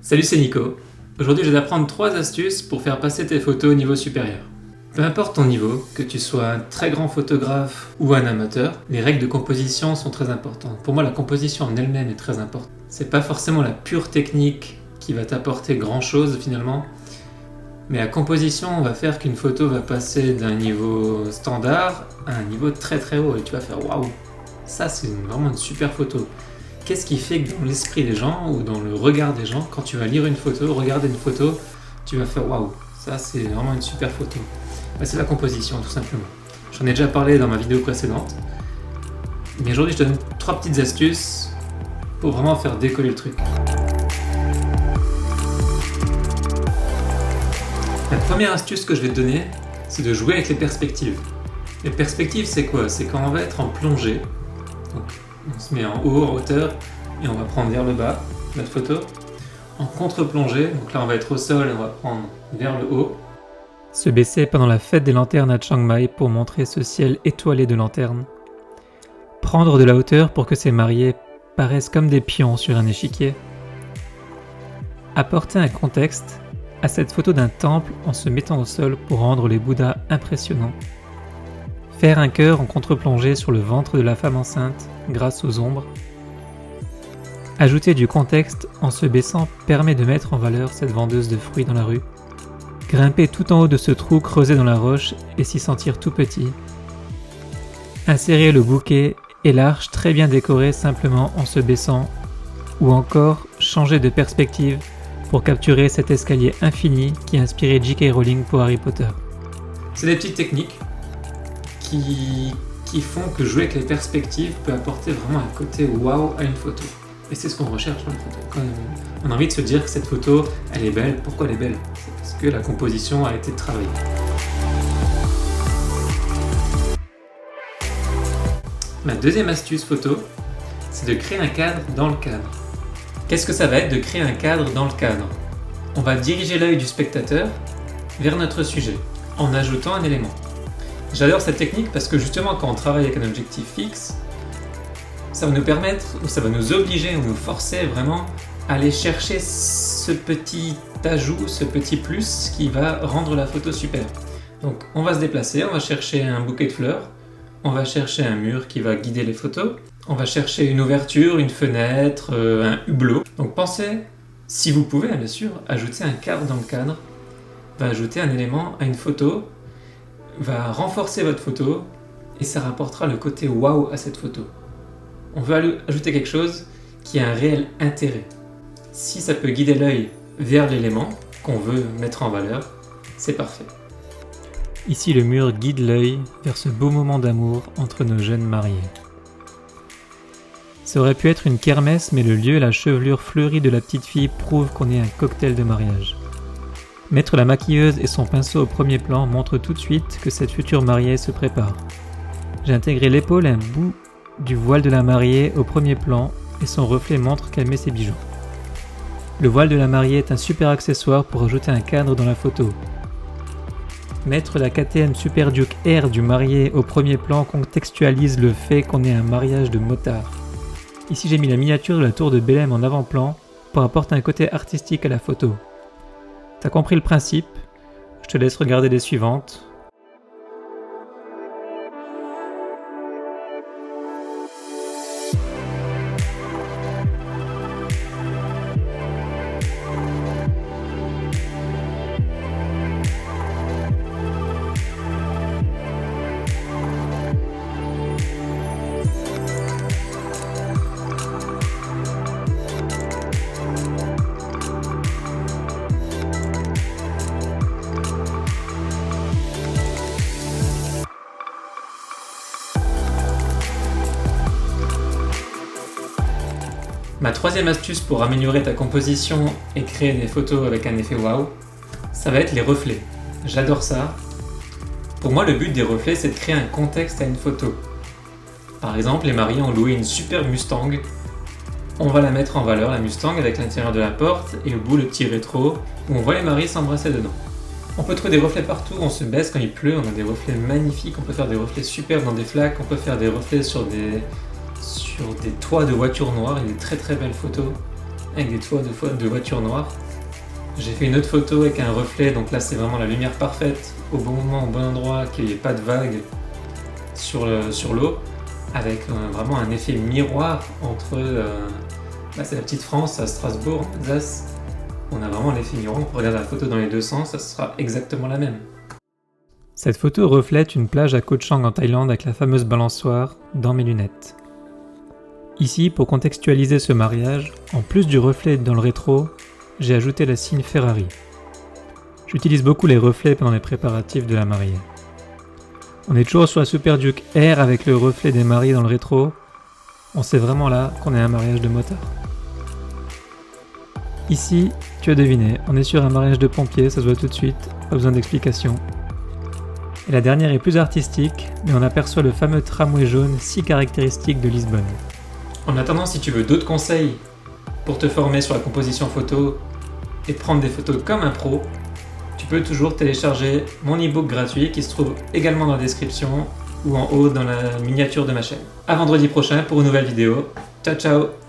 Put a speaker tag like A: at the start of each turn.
A: Salut, c'est Nico. Aujourd'hui, je vais t'apprendre 3 astuces pour faire passer tes photos au niveau supérieur. Peu importe ton niveau, que tu sois un très grand photographe ou un amateur, les règles de composition sont très importantes. Pour moi, la composition en elle-même est très importante. C'est pas forcément la pure technique qui va t'apporter grand chose finalement, mais la composition va faire qu'une photo va passer d'un niveau standard à un niveau très très haut et tu vas faire waouh, ça c'est vraiment une super photo. Qu'est-ce qui fait que dans l'esprit des gens ou dans le regard des gens, quand tu vas lire une photo, regarder une photo, tu vas faire waouh, ça c'est vraiment une super photo. C'est la composition tout simplement. J'en ai déjà parlé dans ma vidéo précédente, mais aujourd'hui je te donne 3 petites astuces pour vraiment faire décoller le truc. La première astuce que je vais te donner, c'est de jouer avec les perspectives. Les perspectives, c'est quoi? C'est quand on va être en plongée. Donc, on se met en haut, en hauteur, et on va prendre vers le bas notre photo. En contre-plongée, donc là on va être au sol et on va prendre vers le haut. Se baisser pendant la fête des lanternes à Chiang Mai pour montrer ce ciel étoilé de lanternes. Prendre de la hauteur pour que ces mariés paraissent comme des pions sur un échiquier. Apporter un contexte à cette photo d'un temple en se mettant au sol pour rendre les Bouddhas impressionnants. Faire un cœur en contre-plongée sur le ventre de la femme enceinte grâce aux ombres. Ajouter du contexte en se baissant permet de mettre en valeur cette vendeuse de fruits dans la rue. Grimper tout en haut de ce trou creusé dans la roche et s'y sentir tout petit. Insérer le bouquet et l'arche très bien décorée simplement en se baissant. Ou encore changer de perspective pour capturer cet escalier infini qui a inspiré J.K. Rowling pour Harry Potter. C'est des petites techniques qui font que jouer avec les perspectives peut apporter vraiment un côté waouh à une photo. Et c'est ce qu'on recherche dans une photo. Quand on a envie de se dire que cette photo, elle est belle. Pourquoi elle est belle? C'est parce que la composition a été travaillée. Ma deuxième astuce photo, c'est de créer un cadre dans le cadre. Qu'est-ce que ça va être de créer un cadre dans le cadre? On va diriger l'œil du spectateur vers notre sujet en ajoutant un élément. J'adore cette technique parce que justement quand on travaille avec un objectif fixe, ça va nous permettre ou ça va nous obliger ou nous forcer vraiment à aller chercher ce petit ajout, ce petit plus qui va rendre la photo super. Donc on va se déplacer, on va chercher un bouquet de fleurs, on va chercher un mur qui va guider les photos, on va chercher une ouverture, une fenêtre, un hublot. Donc pensez, si vous pouvez bien sûr, ajouter un cadre dans le cadre, va ajouter un élément à une photo, va renforcer votre photo et ça rapportera le côté waouh à cette photo. On veut ajouter quelque chose qui a un réel intérêt. Si ça peut guider l'œil vers l'élément qu'on veut mettre en valeur, c'est parfait. Ici le mur guide l'œil vers ce beau moment d'amour entre nos jeunes mariés. Ça aurait pu être une kermesse, mais le lieu et la chevelure fleurie de la petite fille prouvent qu'on est un cocktail de mariage. Mettre la maquilleuse et son pinceau au premier plan montre tout de suite que cette future mariée se prépare. J'ai intégré l'épaule et un bout du voile de la mariée au premier plan et son reflet montre qu'elle met ses bijoux. Le voile de la mariée est un super accessoire pour ajouter un cadre dans la photo. Mettre la KTM Super Duke R du marié au premier plan contextualise le fait qu'on ait un mariage de motards. Ici j'ai mis la miniature de la tour de Belém en avant-plan pour apporter un côté artistique à la photo. T'as compris le principe? Je te laisse regarder les suivantes. Ma troisième astuce pour améliorer ta composition et créer des photos avec un effet waouh, ça va être les reflets. J'adore ça. Pour moi, le but des reflets, c'est de créer un contexte à une photo. Par exemple, les mariés ont loué une super Mustang. On va la mettre en valeur, la Mustang, avec l'intérieur de la porte et au bout le petit rétro où on voit les mariés s'embrasser dedans. On peut trouver des reflets partout, on se baisse quand il pleut, on a des reflets magnifiques, on peut faire des reflets superbes dans des flaques, on peut faire des reflets sur des toits de voitures noires, il y a des très très belles photos avec des toits de voitures noires. J'ai fait une autre photo avec un reflet, donc là c'est vraiment la lumière parfaite, au bon moment, au bon endroit, qu'il n'y ait pas de vagues sur l'eau, avec vraiment un effet miroir entre... c'est la petite France, à Strasbourg, en Alsace. On a vraiment l'effet miroir, on peut regarder la photo dans les deux sens, ça sera exactement la même. Cette photo reflète une plage à Koh Chang en Thaïlande avec la fameuse balançoire dans mes lunettes. Ici, pour contextualiser ce mariage, en plus du reflet dans le rétro, j'ai ajouté la signe Ferrari. J'utilise beaucoup les reflets pendant les préparatifs de la mariée. On est toujours sur la Super Duke R avec le reflet des mariés dans le rétro. On sait vraiment là qu'on est un mariage de motard. Ici, tu as deviné, on est sur un mariage de pompiers, ça se voit tout de suite, pas besoin d'explication. Et la dernière est plus artistique, mais on aperçoit le fameux tramway jaune si caractéristique de Lisbonne. En attendant, si tu veux d'autres conseils pour te former sur la composition photo et prendre des photos comme un pro, tu peux toujours télécharger mon e-book gratuit qui se trouve également dans la description ou en haut dans la miniature de ma chaîne. À vendredi prochain pour une nouvelle vidéo. Ciao ciao!